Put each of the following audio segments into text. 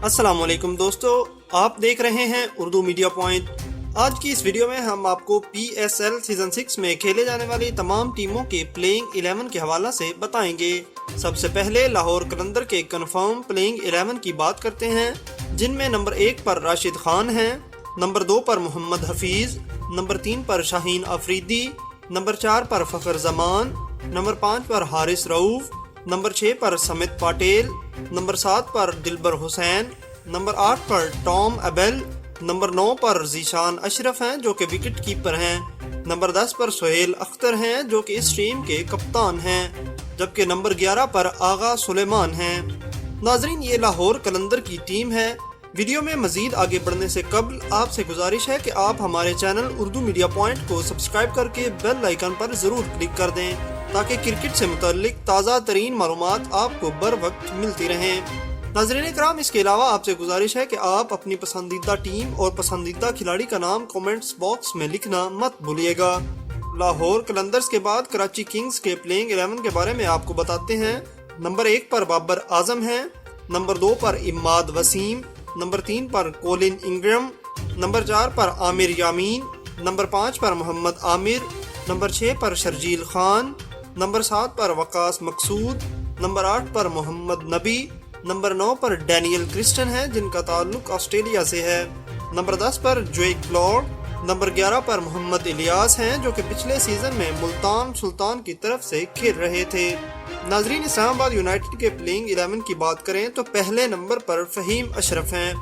السلام علیکم دوستو، آپ دیکھ رہے ہیں اردو میڈیا پوائنٹ۔ آج کی اس ویڈیو میں ہم آپ کو پی ایس ایل سیزن 6 میں کھیلے جانے والی تمام ٹیموں کے پلینگ 11 کے حوالہ سے بتائیں گے۔ سب سے پہلے لاہور قلندر کے کنفرم پلینگ 11 کی بات کرتے ہیں، جن میں نمبر 1 پر راشد خان ہیں، نمبر 2 پر محمد حفیظ، نمبر 3 پر شاہین افریدی، نمبر 4 پر فخر زمان، نمبر 5 پر حارث رؤوف، نمبر 6 پر سمت پاٹیل، نمبر 7 پر دلبر حسین، نمبر 8 پر ٹام ابل، نمبر 9 پر ذیشان اشرف ہیں جو کہ وکٹ کیپر ہیں، نمبر 10 پر سہیل اختر ہیں جو کہ اس ٹیم کے کپتان ہیں، جبکہ نمبر 11 پر آغا سلیمان ہیں۔ ناظرین، یہ لاہور قلندر کی ٹیم ہے۔ ویڈیو میں مزید آگے بڑھنے سے قبل آپ سے گزارش ہے کہ آپ ہمارے چینل اردو میڈیا پوائنٹ کو سبسکرائب کر کے بیل آئیکن پر ضرور کلک کر دیں تاکہ کرکٹ سے متعلق تازہ ترین معلومات آپ کو بر وقت ملتی رہیں۔ ناظرین اکرام، اس کے علاوہ آپ سے گزارش ہے کہ آپ اپنی پسندیدہ ٹیم اور پسندیدہ کھلاڑی کا نام کومنٹس باکس میں لکھنا مت بھولیے گا۔ لاہور قلندرز کے بعد کراچی کنگز کے پلینگ 11 کے بارے میں آپ کو بتاتے ہیں۔ نمبر 1 پر بابر اعظم ہیں، نمبر 2 پر اماد وسیم، نمبر 3 پر کولن انگرم، نمبر 4 پر عامر یامین، نمبر 5 پر محمد عامر، نمبر 6 پر شرجیل خان، نمبر 7 پر وقاص مقصود، نمبر 8 پر محمد نبی، نمبر 9 پر ڈینیل کرسٹن ہے جن کا تعلق آسٹریلیا سے ہے، نمبر 10 پر جویک کلارک، نمبر 11 پر محمد الیاس ہیں جو کہ پچھلے سیزن میں ملتان سلطان کی طرف سے کھیل رہے تھے۔ ناظرین، اسلام آباد یونائیٹڈ کے پلینگ 11 کی بات کریں تو پہلے نمبر پر فہیم اشرف ہیں،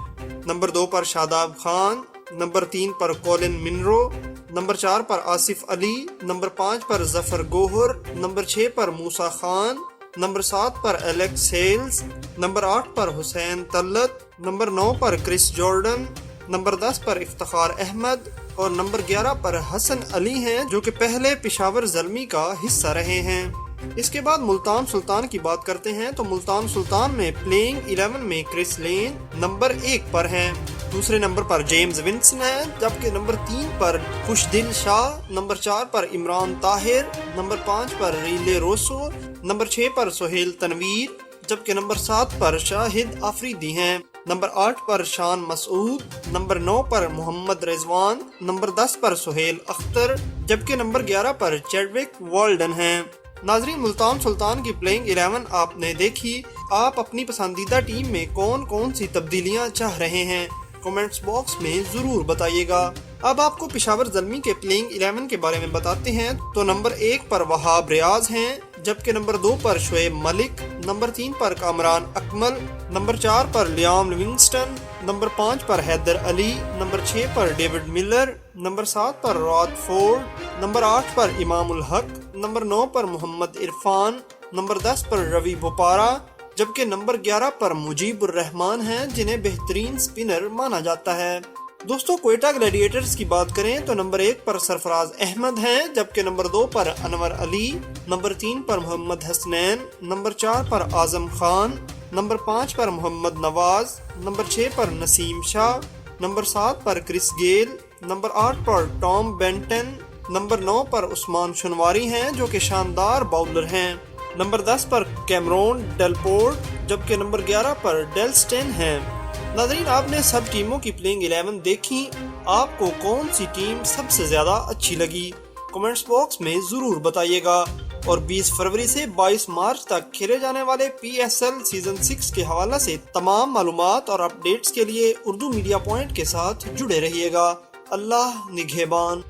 نمبر 2 پر شاداب خان، نمبر 3 پر کولن منرو، نمبر 4 پر آصف علی، نمبر 5 پر ظفر گوہر، نمبر 6 پر موسیٰ خان، نمبر 7 پر الیکس ہیلز، نمبر 8 پر حسین طلت، نمبر 9 پر کرس جارڈن، نمبر 10 پر افتخار احمد اور نمبر 11 پر حسن علی ہیں جو کہ پہلے پشاور زلمی کا حصہ رہے ہیں۔ اس کے بعد ملتان سلطان کی بات کرتے ہیں تو ملتان سلطان میں پلینگ 11 میں کرس لین نمبر 1 پر ہیں، دوسرے نمبر پر جیمز ونسن ہے، جبکہ نمبر 3 پر خوش دل شاہ، نمبر 4 پر عمران طاہر، نمبر 5 پر ریلے روسو، نمبر 6 پر سہیل تنویر، جبکہ نمبر 7 پر شاہد آفریدی ہیں، نمبر 8 پر شان مسعود، نمبر 9 پر محمد رضوان، نمبر 10 پر سہیل اختر، جبکہ نمبر 11 پر چیڈوک والڈن ہیں۔ ناظرین، ملتان سلطان کی پلینگ 11 آپ نے دیکھی۔ آپ اپنی پسندیدہ ٹیم میں کون کون سی تبدیلیاں چاہ رہے ہیں کومنٹس باکس میں ضرور بتائیے گا۔ اب آپ کو پشاور زلمی کے پلینگ 11 کے بارے میں بتاتے ہیں تو نمبر 1 پر وہاب ریاض ہیں، جبکہ نمبر 2 پر شعیب ملک، نمبر 3 پر کامران اکمل، نمبر 4 پر لیام لونگسٹن، نمبر 5 پر حیدر علی، نمبر 6 پر ڈیوڈ ملر، نمبر 7 پر رات فورڈ، نمبر 8 پر امام الحق، نمبر 9 پر محمد عرفان، نمبر 10 پر روی بوپارا، جبکہ نمبر 11 پر مجیب الرحمان ہیں جنہیں بہترین سپنر مانا جاتا ہے۔ دوستو، کوئٹہ گلیڈیٹرز کی بات کریں تو نمبر 1 پر سرفراز احمد ہیں، جبکہ نمبر 2 پر انور علی، نمبر 3 پر محمد حسنین، نمبر 4 پر اعظم خان، نمبر 5 پر محمد نواز، نمبر 6 پر نسیم شاہ، نمبر 7 پر کرس گیل، نمبر 8 پر ٹام بینٹن، نمبر 9 پر عثمان شنواری ہیں جو کہ شاندار باؤلر ہیں، نمبر 10 پر کیمرون ڈیلپورٹ، جبکہ نمبر 11 پر ڈیل سٹین ہیں۔ ناظرین، آپ نے سب ٹیموں کی پلینگ 11 دیکھی۔ آپ کو کون سی ٹیم سب سے زیادہ اچھی لگی کومنٹس باکس میں ضرور بتائیے گا، اور 20 فروری سے 22 مارچ تک کھیلے جانے والے پی ایس ایل سیزن 6 کے حوالہ سے تمام معلومات اور اپڈیٹس کے لیے اردو میڈیا پوائنٹ کے ساتھ جڑے رہیے گا۔ اللہ نگہبان۔